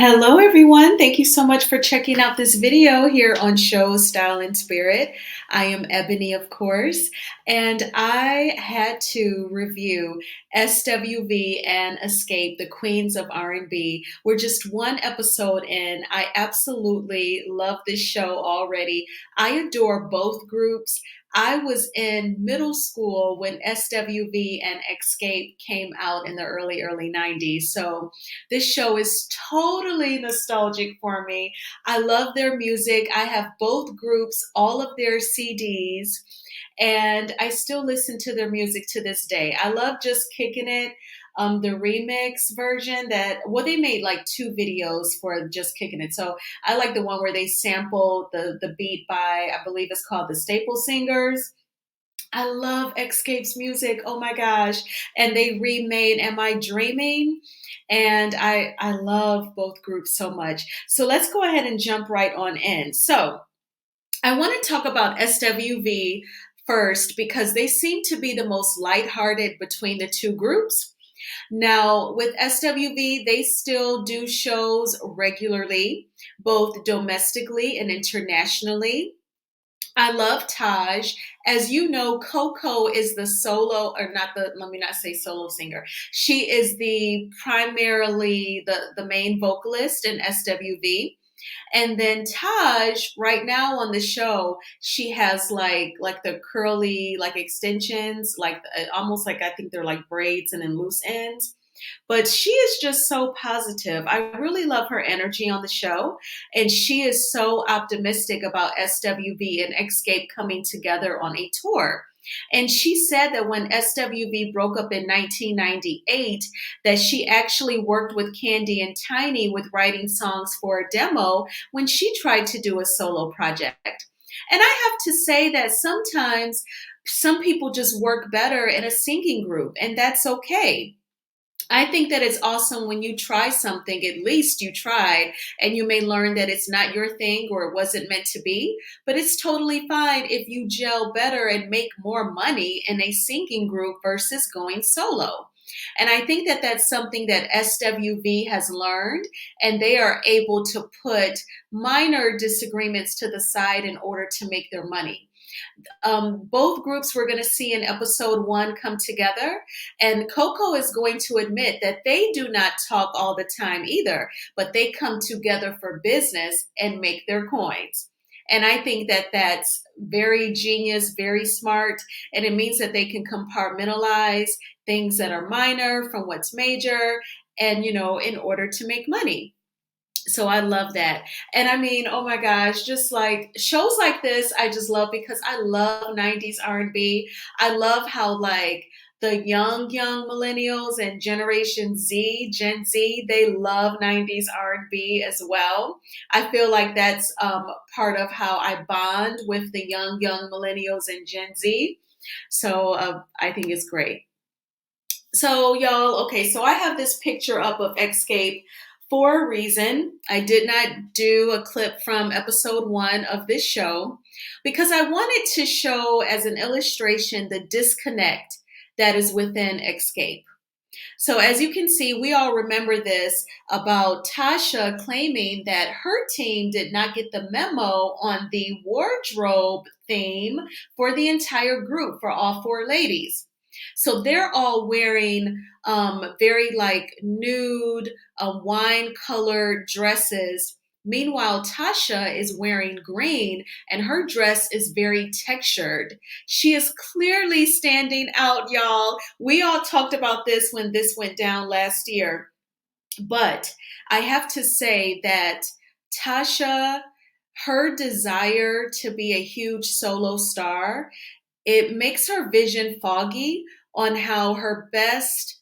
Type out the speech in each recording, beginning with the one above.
Hello, everyone. Thank you so much for checking out this video here on Show Style and Spirit. I am Ebony, of course, and I had to review SWV and Xscape, the Queens of R&B. We're just one episode in. I absolutely love this show already. I adore both groups. I was in middle school when SWV and Xscape came out in the early 90s. So this show is totally nostalgic for me. I love their music. I have both groups, all of their CDs, and I still listen to their music to this day. I love Just Kicking It. The remix version they made like two videos for Just Kicking It. So I like the one where they sampled the beat by, I believe it's called the Staple Singers. I love Xscape's music. Oh my gosh. And they remade Am I Dreaming? And I love both groups so much. So let's go ahead and jump right on in. So I want to talk about SWV first because they seem to be the most lighthearted between the two groups. Now, with SWV, they still do shows regularly, both domestically and internationally. I love Taj. As you know, Coco is the solo, or not the, let me not say solo singer. She is the primarily the main vocalist in SWV. And then Taj, right now on the show, she has like the curly like extensions, like almost like I think they're like braids and then loose ends. But she is just so positive. I really love her energy on the show. And she is so optimistic about SWV and Xscape coming together on a tour. And she said that when SWV broke up in 1998, that she actually worked with Candy and Tiny with writing songs for a demo when she tried to do a solo project. And I have to say that sometimes some people just work better in a singing group, and that's okay. I think that it's awesome when you try something, at least you tried, and you may learn that it's not your thing or it wasn't meant to be. But it's totally fine if you gel better and make more money in a singing group versus going solo. And I think that that's something that SWV has learned, and they are able to put minor disagreements to the side in order to make their money. Both groups we're going to see in episode one come together. And Coco is going to admit that they do not talk all the time either, but they come together for business and make their coins. And I think that that's very genius, very smart. And it means that they can compartmentalize things that are minor from what's major and, in order to make money. So I love that. And I mean, oh my gosh, just like shows like this, I just love because I love 90s R&B. I love how like the young millennials and Generation Z, Gen Z, they love 90s R&B as well. I feel like that's part of how I bond with the young millennials and Gen Z. So I think it's great. So y'all, okay, so I have this picture up of Xscape for a reason. I did not do a clip from episode one of this show because I wanted to show as an illustration the disconnect that is within Xscape. So as you can see, we all remember this about Tasha claiming that her team did not get the memo on the wardrobe theme for the entire group, for all four ladies. So they're all wearing very like nude, wine colored dresses. Meanwhile, Tasha is wearing green and her dress is very textured. She is clearly standing out, y'all. We all talked about this when this went down last year. But I have to say that Tasha, her desire to be a huge solo star, it makes her vision foggy on how her best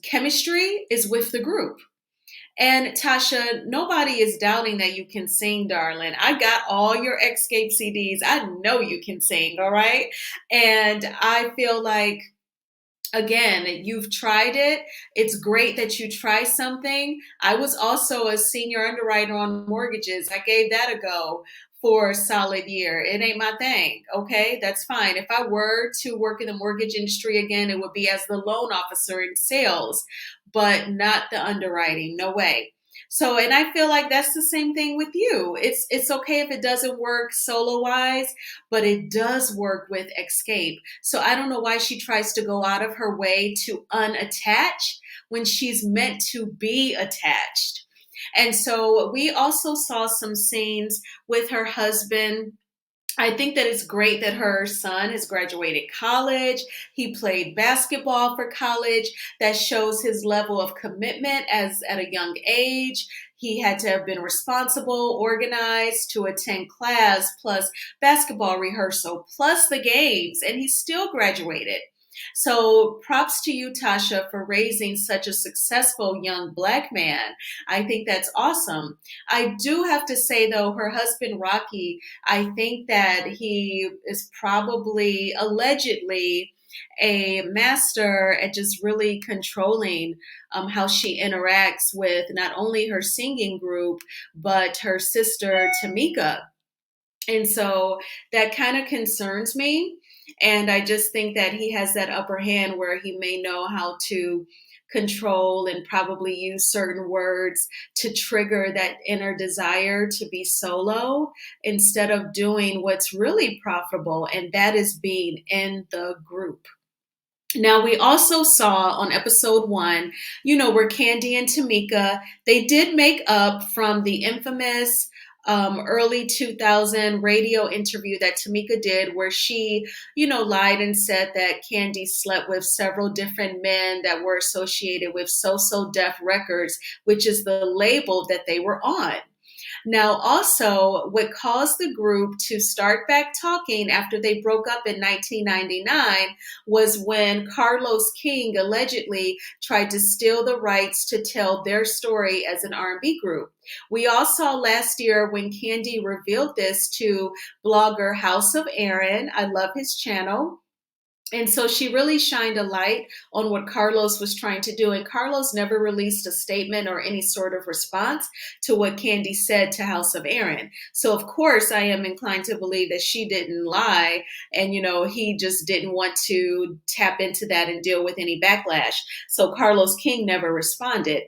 chemistry is with the group. And Tasha, nobody is doubting that you can sing, darling. I got all your Xscape CDs. I know you can sing, all right? And I feel like, again, you've tried it. It's great that you try something. I was also a senior underwriter on mortgages. I gave that a go for a solid year. It ain't my thing. Okay, that's fine. If I were to work in the mortgage industry again, it would be as the loan officer in sales, but not the underwriting. No way. So, and I feel like that's the same thing with you. It's okay if it doesn't work solo wise, but it does work with Xscape. So I don't know why she tries to go out of her way to unattach when she's meant to be attached. And so we also saw some scenes with her husband. I think that it's great that her son has graduated college. He played basketball for college. That shows his level of commitment as at a young age. He had to have been responsible, organized to attend class, plus basketball rehearsal, plus the games, and he still graduated. So props to you, Tasha, for raising such a successful young black man. I think that's awesome. I do have to say, though, her husband, Rocky, I think that he is probably allegedly a master at just really controlling how she interacts with not only her singing group, but her sister, Tamika. And so that kind of concerns me. And I just think that he has that upper hand where he may know how to control and probably use certain words to trigger that inner desire to be solo instead of doing what's really profitable, and that is being in the group. Now, we also saw on episode one, where Candy and Tamika, they did make up from the infamous early 2000 radio interview that Tamika did, where she, lied and said that Candy slept with several different men that were associated with So Def Records, which is the label that they were on. Now, also, what caused the group to start back talking after they broke up in 1999 was when Carlos King allegedly tried to steal the rights to tell their story as an R&B group. We all saw last year when Candy revealed this to blogger House of Aaron. I love his channel. And so she really shined a light on what Carlos was trying to do. And Carlos never released a statement or any sort of response to what Candy said to House of Aaron. So, of course, I am inclined to believe that she didn't lie. And, he just didn't want to tap into that and deal with any backlash. So Carlos King never responded.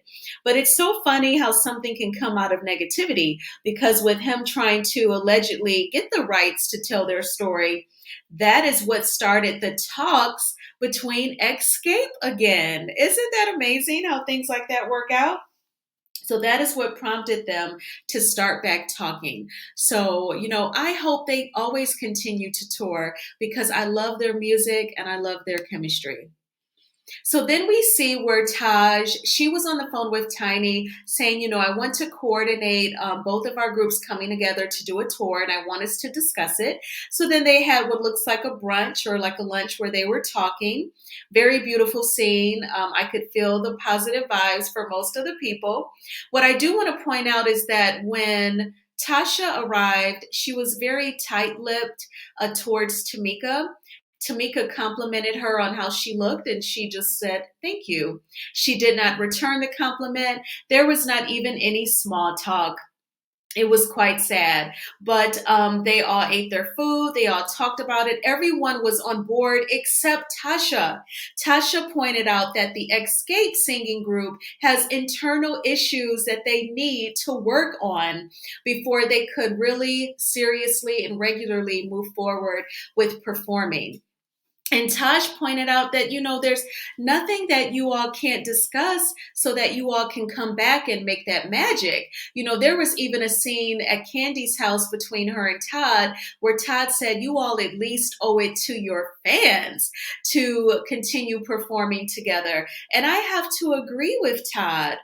But it's so funny how something can come out of negativity, because with him trying to allegedly get the rights to tell their story, that is what started the talks between Xscape again. Isn't that amazing how things like that work out? So that is what prompted them to start back talking. So, I hope they always continue to tour because I love their music and I love their chemistry. So then we see where she was on the phone with Tiny saying, I want to coordinate both of our groups coming together to do a tour and I want us to discuss it. So then they had what looks like a brunch or like a lunch where they were talking. Very beautiful scene. I could feel the positive vibes for most of the people. What I do want to point out is that when Tasha arrived, she was very tight-lipped towards Tamika. Tamika complimented her on how she looked, and she just said, "Thank you." She did not return the compliment. There was not even any small talk. It was quite sad, but they all ate their food. They all talked about it. Everyone was on board except Tasha. Tasha pointed out that the Xscape singing group has internal issues that they need to work on before they could really seriously and regularly move forward with performing. And Taj pointed out that, there's nothing that you all can't discuss so that you all can come back and make that magic. There was even a scene at Candy's house between her and Todd where Todd said, you all at least owe it to your fans to continue performing together. And I have to agree with Todd.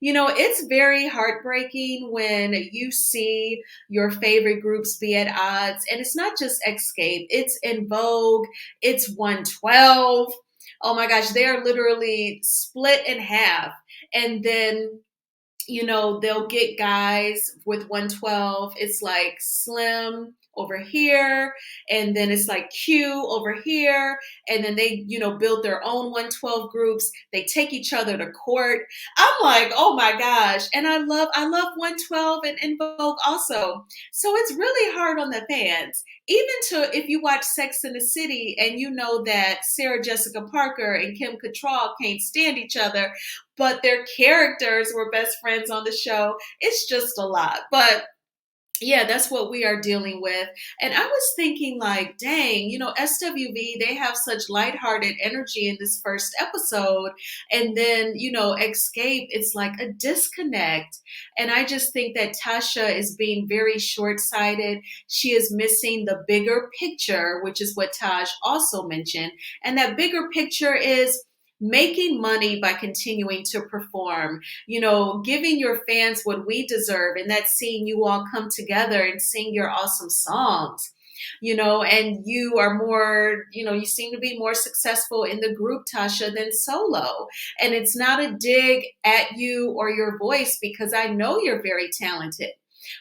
It's very heartbreaking when you see your favorite groups be at odds. And it's not just Xscape, it's In Vogue, it's 112. Oh my gosh, they are literally split in half. And then, they'll get guys with 112. It's like Slim, over here, and then it's like Q over here, and then they, build their own 112 groups. They take each other to court. I'm like, oh my gosh. And I love 112 and In Vogue also. So it's really hard on the fans. Even to if you watch Sex in the City and you know that Sarah Jessica Parker and Kim Cattrall can't stand each other, but their characters were best friends on the show. It's just a lot. But yeah, that's what we are dealing with. And I was thinking, like, dang, SWV, they have such lighthearted energy in this first episode. And then, Xscape, it's like a disconnect. And I just think that Tasha is being very short sighted. She is missing the bigger picture, which is what Taj also mentioned. And that bigger picture is making money by continuing to perform, giving your fans what we deserve, and that's seeing you all come together and sing your awesome songs. And you are more, you seem to be more successful in the group, Tasha, than solo. And it's not a dig at you or your voice, because I know you're very talented,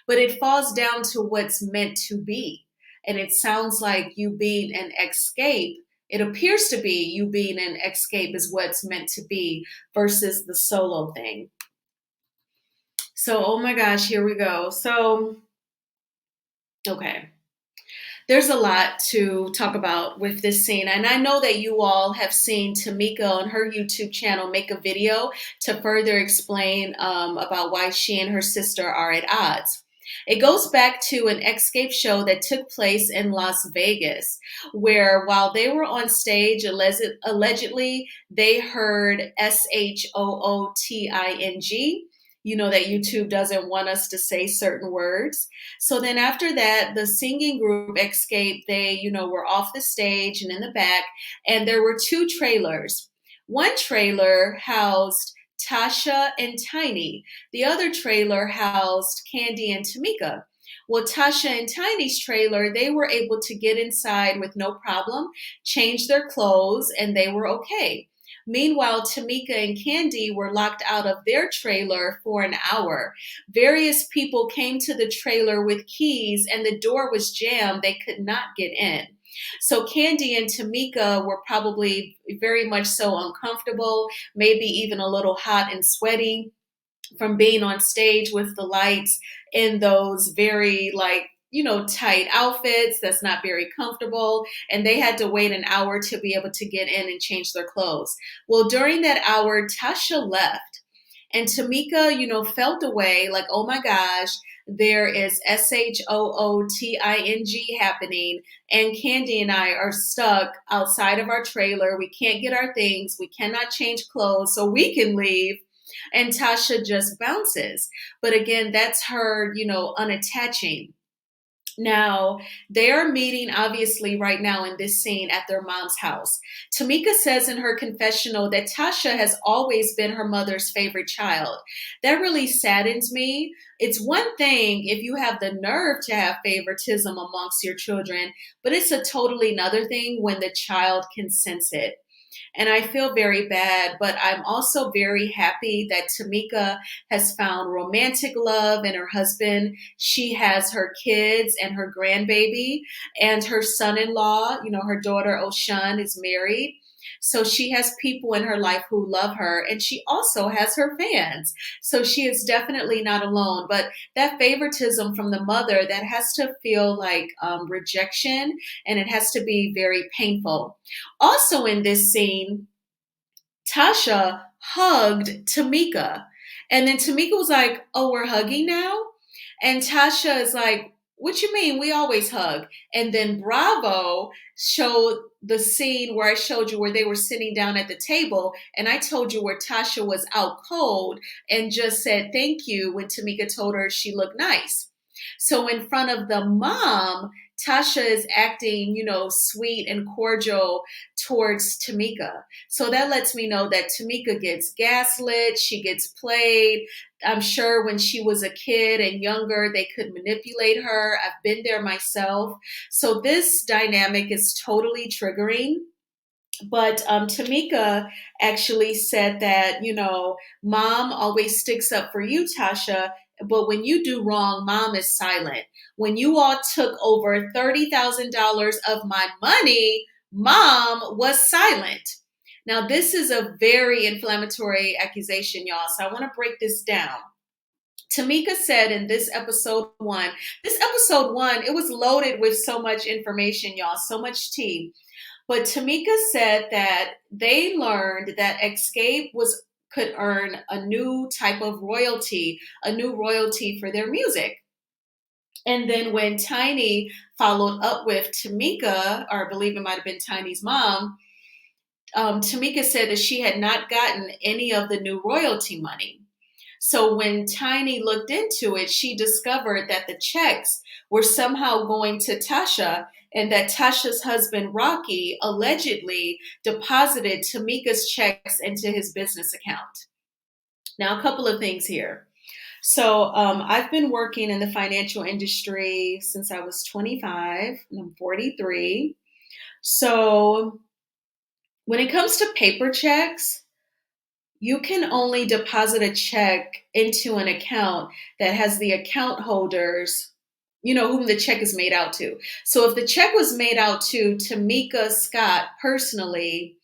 but it falls down to what's meant to be. And it sounds like you being an escape. It appears to be you being an escape is what's meant to be versus the solo thing. So, oh my gosh, here we go. So, okay. There's a lot to talk about with this scene. And I know that you all have seen Tamika on her YouTube channel make a video to further explain about why she and her sister are at odds. It goes back to an Xscape show that took place in Las Vegas, where while they were on stage, allegedly, they heard SHOOTING. You know that YouTube doesn't want us to say certain words. So then after that, the singing group Xscape, they, were off the stage and in the back, and there were two trailers. One trailer housed Tasha and Tiny. The other trailer housed Candy and Tamika. Well, Tasha and Tiny's trailer, they were able to get inside with no problem, change their clothes, and they were okay. Meanwhile, Tamika and Candy were locked out of their trailer for an hour. Various people came to the trailer with keys, and the door was jammed. They could not get in. So Candy and Tamika were probably very much so uncomfortable, maybe even a little hot and sweaty from being on stage with the lights in those very tight outfits that's not very comfortable. And they had to wait an hour to be able to get in and change their clothes. Well, during that hour, Tasha left. And Tamika, felt away like, oh my gosh, there is SHOOTING happening. And Candy and I are stuck outside of our trailer. We can't get our things. We cannot change clothes so we can leave. And Tasha just bounces. But again, that's her, unattaching. Now, they are meeting, obviously, right now in this scene at their mom's house. Tamika says in her confessional that Tasha has always been her mother's favorite child. That really saddens me. It's one thing if you have the nerve to have favoritism amongst your children, but it's a totally another thing when the child can sense it. And I feel very bad, but I'm also very happy that Tamika has found romantic love in her husband. She has her kids and her grandbaby, and her son-in-law, her daughter Oshan, is married. So she has people in her life who love her, and she also has her fans. So she is definitely not alone. But that favoritism from the mother, that has to feel like rejection, and it has to be very painful. Also in this scene, Tasha hugged Tamika. And then Tamika was like, oh, we're hugging now? And Tasha is like, what you mean? We always hug. And then Bravo showed the scene where I showed you where they were sitting down at the table. And I told you where Tasha was out cold and just said thank you when Tamika told her she looked nice. So in front of the mom, Tasha is acting, sweet and cordial towards Tamika. So that lets me know that Tamika gets gaslit, she gets played. I'm sure when she was a kid and younger, they could manipulate her. I've been there myself. So this dynamic is totally triggering. But Tamika actually said that, mom always sticks up for you, Tasha, but when you do wrong, mom is silent. When you all took over $30,000 of my money, mom was silent. Now, this is a very inflammatory accusation, y'all. So I want to break this down. Tamika said in this episode one, it was loaded with so much information, y'all, so much tea. But Tamika said that they learned that Xscape could earn a new type of royalty, a new royalty for their music. And then when Tiny followed up with Tamika, or I believe it might have been Tiny's mom, Tamika said that she had not gotten any of the new royalty money. So when Tiny looked into it, she discovered that the checks were somehow going to Tasha, and that Tasha's husband, Rocky, allegedly deposited Tamika's checks into his business account. Now, a couple of things here. So I've been working in the financial industry since I was 25, and I'm 43. So when it comes to paper checks, you can only deposit a check into an account that has the account holders, whom the check is made out to. So if the check was made out to Tamika Scott personally,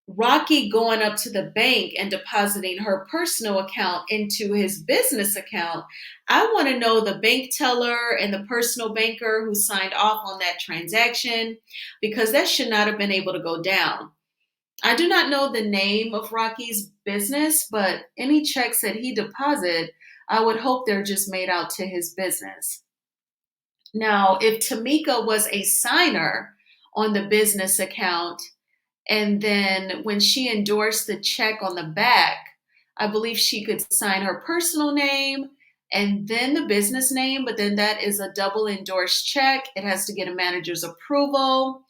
Rocky going up to the bank and depositing her personal account into his business account, I want to know the bank teller and the personal banker who signed off on that transaction, because that should not have been able to go down. I do not know the name of Rocky's business, but any checks that he deposited, I would hope they're just made out to his business. Now, if Tamika was a signer on the business account, and then when she endorsed the check on the back, I believe she could sign her personal name and then the business name, but then that is a double endorsed check. It has to get a manager's approval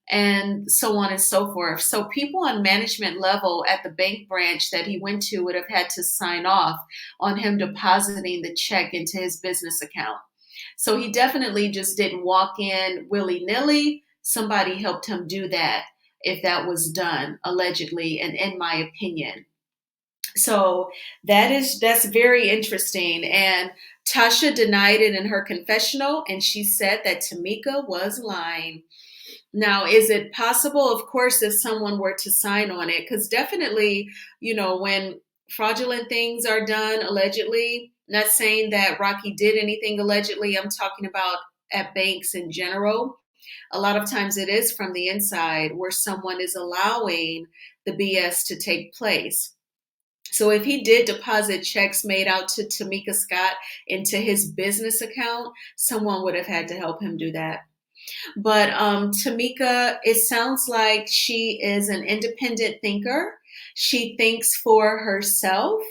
and so on and so forth. So people on management level at the bank branch that he went to would have had to sign off on him depositing the check into his business account. So he definitely just didn't walk in willy-nilly. Somebody helped him do that, if that was done, allegedly, and in my opinion. So that's very interesting. And Tasha denied it in her confessional, and she said that Tamika was lying. Now, is it possible? Of course, if someone were to sign on it, because definitely, when fraudulent things are done allegedly, not saying that Rocky did anything allegedly, I'm talking about at banks in general. A lot of times it is from the inside where someone is allowing the BS to take place. So if he did deposit checks made out to Tamika Scott into his business account, someone would have had to help him do that. But Tamika, it sounds like she is an independent thinker. She thinks for herself,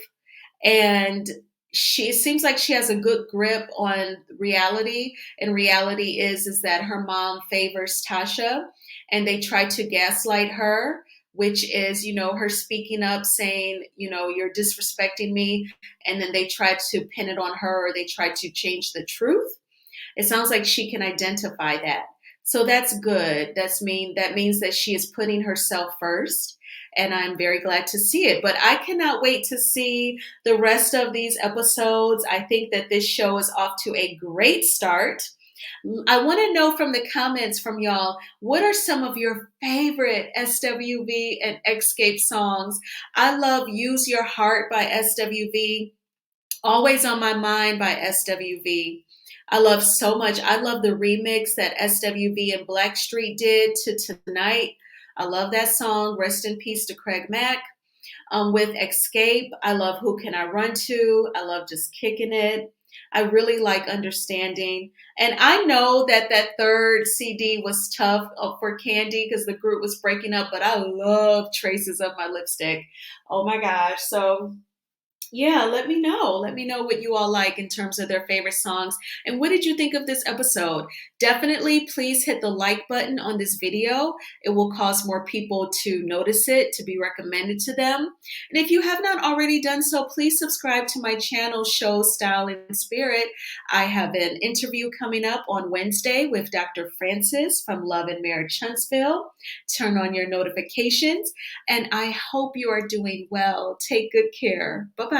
and it seems like she has a good grip on reality. And reality is that her mom favors Tasha, and they try to gaslight her, which is, her speaking up, saying, you're disrespecting me. And then they try to pin it on her, or they try to change the truth. It sounds like she can identify that. So that's good. That means that she is putting herself first. And I'm very glad to see it. But I cannot wait to see the rest of these episodes. I think that this show is off to a great start. I want to know from the comments from y'all, what are some of your favorite SWV and Xscape songs? I love Use Your Heart by SWV. Always on My Mind by SWV. I love the remix that SWV and Blackstreet did to Tonight. I love that song. Rest in peace to Craig Mack. With Xscape, I love Who Can I Run To? I love Just Kicking It. I really like Understanding. And I know that third CD was tough for Candy because the group was breaking up, but I love Traces of My Lipstick. Oh my gosh. So yeah, let me know. Let me know what you all like in terms of their favorite songs. And what did you think of this episode? Definitely please hit the like button on this video. It will cause more people to notice it, to be recommended to them. And if you have not already done so, please subscribe to my channel, Show, Style, and Spirit. I have an interview coming up on Wednesday with Dr. Francis from Love and Marriage Huntsville. Turn on your notifications. And I hope you are doing well. Take good care. Bye-bye.